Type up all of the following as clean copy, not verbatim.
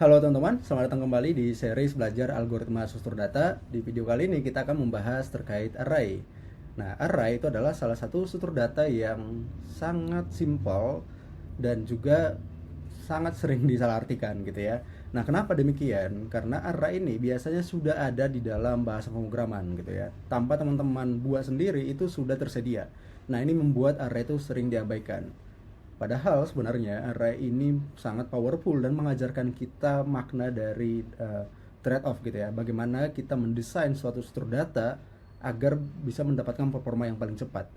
Halo teman-teman, selamat datang kembali di series belajar algoritma struktur data. Di video kali ini kita akan membahas terkait array. Nah, array itu adalah salah satu struktur data yang sangat simpel dan juga sangat sering disalahartikan gitu ya. Nah, kenapa demikian? Karena array ini biasanya sudah ada di dalam bahasa pemrograman gitu ya. Tanpa teman-teman buat sendiri itu sudah tersedia. Nah, ini membuat array itu sering diabaikan. Padahal sebenarnya array ini sangat powerful dan mengajarkan kita makna dari trade-off gitu ya. Bagaimana kita mendesain suatu struktur data agar bisa mendapatkan performa yang paling cepat.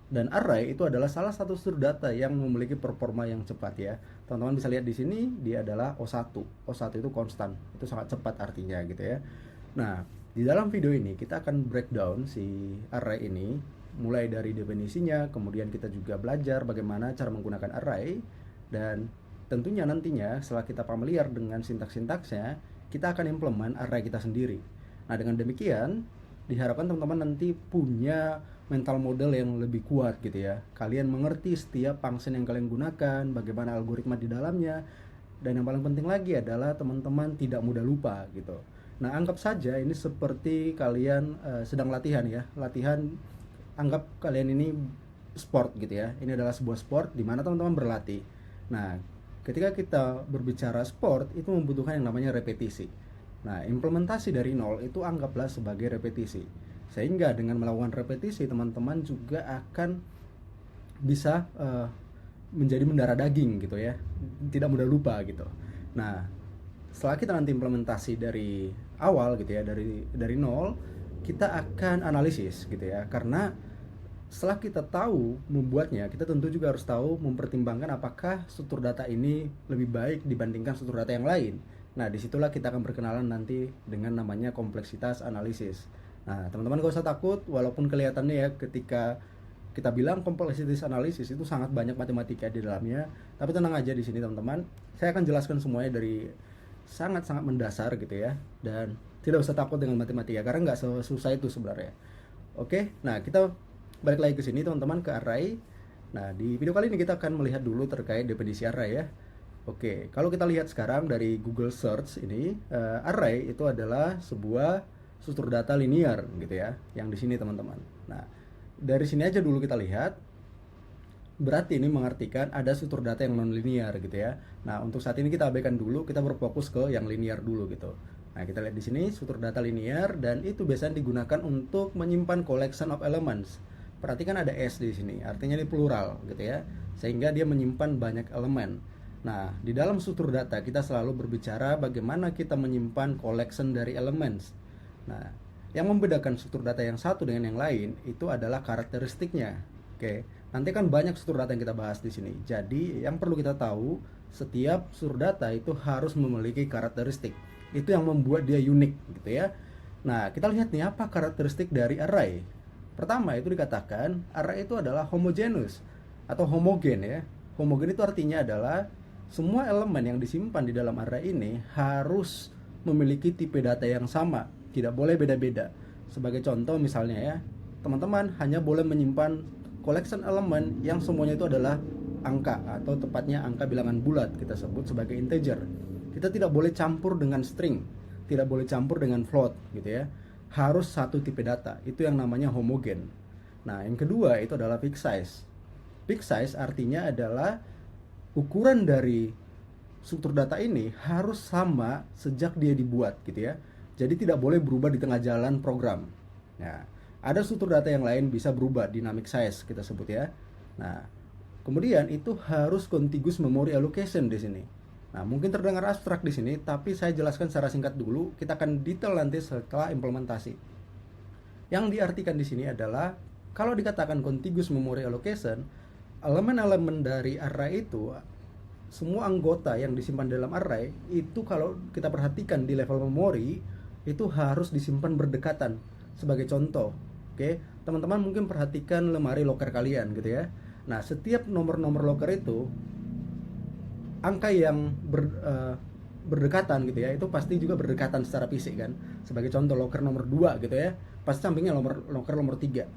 Dan array itu adalah salah satu struktur data yang memiliki performa yang cepat ya. Teman-teman bisa lihat di sini dia adalah O1. O1 itu konstan. Itu sangat cepat artinya gitu ya. Nah, di dalam video ini kita akan breakdown si array ini mulai dari definisinya, kemudian kita juga belajar bagaimana cara menggunakan array, dan tentunya nantinya setelah kita familiar dengan sintaks-sintaksnya, kita akan implement array kita sendiri. Nah, dengan demikian diharapkan teman-teman nanti punya mental model yang lebih kuat gitu ya. Kalian mengerti setiap function yang kalian gunakan, bagaimana algoritma di dalamnya, dan yang paling penting lagi adalah teman-teman tidak mudah lupa gitu. Nah, anggap saja ini seperti kalian sedang latihan ya. Anggap kalian ini sport gitu ya. Ini adalah sebuah sport di mana teman-teman berlatih. Nah, ketika kita berbicara sport itu membutuhkan yang namanya repetisi. Nah, implementasi dari nol itu anggaplah sebagai repetisi. Sehingga dengan melakukan repetisi teman-teman juga akan bisa menjadi mendarah daging gitu ya. Tidak mudah lupa gitu. Nah, setelah kita nanti implementasi dari awal gitu ya, dari nol, kita akan analisis gitu ya. Karena setelah kita tahu membuatnya, kita tentu juga harus tahu mempertimbangkan apakah struktur data ini lebih baik dibandingkan struktur data yang lain. Nah, disitulah kita akan berkenalan nanti dengan namanya kompleksitas analisis. Nah, teman-teman gak usah takut, walaupun kelihatannya ya ketika kita bilang kompleksitas analisis itu sangat banyak matematika di dalamnya, tapi tenang aja di sini teman-teman. Saya akan jelaskan semuanya dari sangat-sangat mendasar gitu ya, dan tidak usah takut dengan matematika karena nggak susah itu sebenarnya. Oke, nah kita balik lagi ke sini teman-teman, ke array. Nah, di video kali ini kita akan melihat dulu terkait definisi array ya. Oke, kalau kita lihat sekarang dari Google Search ini, array itu adalah sebuah struktur data linear gitu ya, yang di sini teman-teman. Nah, dari sini aja dulu kita lihat. Berarti ini mengartikan ada struktur data yang non linear gitu ya. Nah, untuk saat ini kita abaikan dulu, kita berfokus ke yang linear dulu gitu. Nah, kita lihat di sini struktur data linear, dan itu biasanya digunakan untuk menyimpan collection of elements. Perhatikan ada S di sini, artinya ini plural gitu ya. Sehingga dia menyimpan banyak elemen. Nah, di dalam struktur data kita selalu berbicara bagaimana kita menyimpan collection dari elements. Nah, yang membedakan struktur data yang satu dengan yang lain itu adalah karakteristiknya. Oke, nanti kan banyak struktur data yang kita bahas di sini. Jadi, yang perlu kita tahu, setiap struktur data itu harus memiliki karakteristik. Itu yang membuat dia unik gitu ya. Nah, kita lihat nih apa karakteristik dari array. Pertama, itu dikatakan array itu adalah homogeneous atau homogen ya. Homogen itu artinya adalah semua elemen yang disimpan di dalam array ini harus memiliki tipe data yang sama, tidak boleh beda-beda. Sebagai contoh misalnya ya, teman-teman hanya boleh menyimpan collection elemen yang semuanya itu adalah angka, atau tepatnya angka bilangan bulat, kita sebut sebagai integer. Kita tidak boleh campur dengan string, tidak boleh campur dengan float gitu ya. Harus satu tipe data, itu yang namanya homogen. Nah, yang kedua itu adalah fixed size. Fixed size artinya adalah ukuran dari struktur data ini harus sama sejak dia dibuat gitu ya. Jadi tidak boleh berubah di tengah jalan program. Nah, ada struktur data yang lain bisa berubah, dynamic size kita sebut ya. Nah, kemudian itu harus contiguous memory allocation di sini. Nah, mungkin terdengar abstrak di sini, tapi saya jelaskan secara singkat dulu. Kita akan detail nanti setelah implementasi. Yang diartikan di sini adalah kalau dikatakan contiguous memory allocation, elemen-elemen dari array itu, semua anggota yang disimpan dalam array itu kalau kita perhatikan di level memori itu harus disimpan berdekatan. Sebagai contoh, oke, teman-teman mungkin perhatikan lemari loker kalian gitu ya. Nah, setiap nomor-nomor loker itu angka yang berdekatan gitu ya, itu pasti juga berdekatan secara fisik kan. Sebagai contoh loker nomor 2 gitu ya, pasti sampingnya loker nomor 3.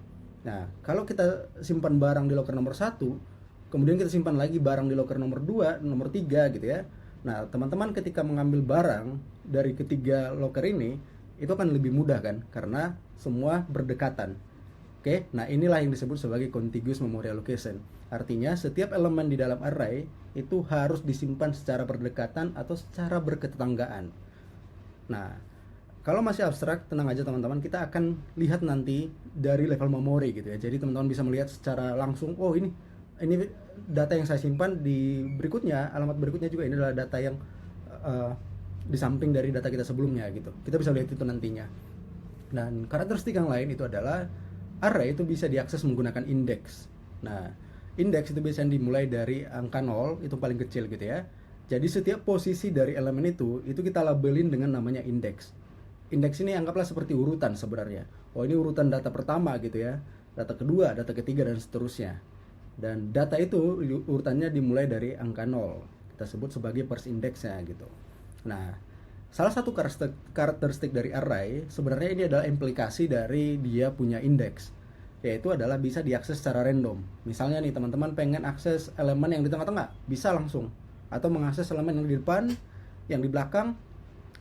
Nah, kalau kita simpan barang di loker nomor 1, kemudian kita simpan lagi barang di loker nomor 2, nomor 3 gitu ya. Nah, teman-teman ketika mengambil barang dari ketiga locker ini, itu akan lebih mudah kan, karena semua berdekatan. Oke, nah inilah yang disebut sebagai contiguous memory allocation. Artinya setiap elemen di dalam array itu harus disimpan secara berdekatan atau secara berketetanggaan. Nah, kalau masih abstrak, tenang aja teman-teman, kita akan lihat nanti dari level memori gitu ya. Jadi teman-teman bisa melihat secara langsung, oh ini data yang saya simpan di berikutnya, alamat berikutnya juga ini adalah data yang di samping dari data kita sebelumnya gitu. Kita bisa lihat itu nantinya. Dan karakteristik yang lain itu adalah array itu bisa diakses menggunakan indeks. Nah, indeks itu biasanya dimulai dari angka 0, itu paling kecil gitu ya. Jadi setiap posisi dari elemen itu kita labelin dengan namanya indeks. Indeks ini anggaplah seperti urutan sebenarnya. Oh, ini urutan data pertama gitu ya, data kedua, data ketiga, dan seterusnya. Dan data itu urutannya dimulai dari angka 0. Kita sebut sebagai first indexnya gitu. Nah, salah satu karakteristik dari array sebenarnya ini adalah implikasi dari dia punya indeks, yaitu adalah bisa diakses secara random. Misalnya nih teman-teman pengen akses elemen yang di tengah-tengah, bisa langsung. Atau mengakses elemen yang di depan, yang di belakang,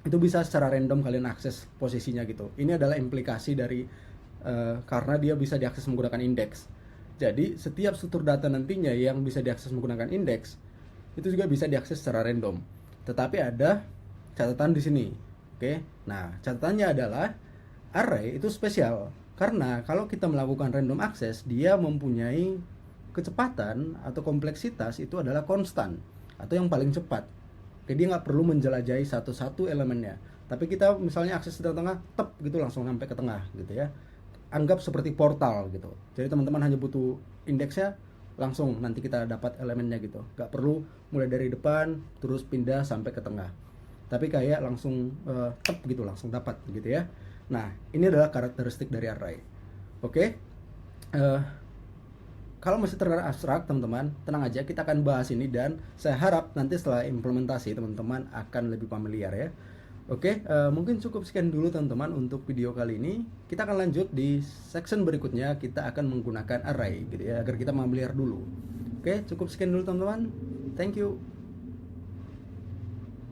itu bisa secara random kalian akses posisinya gitu. Ini adalah implikasi dari karena dia bisa diakses menggunakan indeks. Jadi setiap struktur data nantinya yang bisa diakses menggunakan indeks itu juga bisa diakses secara random. Tetapi ada catatan di sini. Oke. Nah, catatannya adalah array itu spesial karena kalau kita melakukan random access, dia mempunyai kecepatan atau kompleksitas itu adalah konstan atau yang paling cepat. Jadi dia nggak perlu menjelajahi satu-satu elemennya. Tapi kita misalnya akses di tengah-tengah, tep gitu langsung sampai ke tengah gitu ya. Anggap seperti portal gitu. Jadi teman-teman hanya butuh indeksnya, langsung nanti kita dapat elemennya gitu. Nggak perlu mulai dari depan terus pindah sampai ke tengah. Tapi kayak langsung tep gitu, langsung dapat gitu ya. Nah, ini adalah karakteristik dari array. Oke. Kalau masih terdengar abstrak teman-teman, tenang aja, kita akan bahas ini dan saya harap nanti setelah implementasi teman-teman akan lebih familiar ya. Oke, mungkin cukup sekian dulu teman-teman untuk video kali ini. Kita akan lanjut di section berikutnya, kita akan menggunakan array gitu ya, agar kita familiar dulu. Oke, cukup sekian dulu teman-teman. Thank you.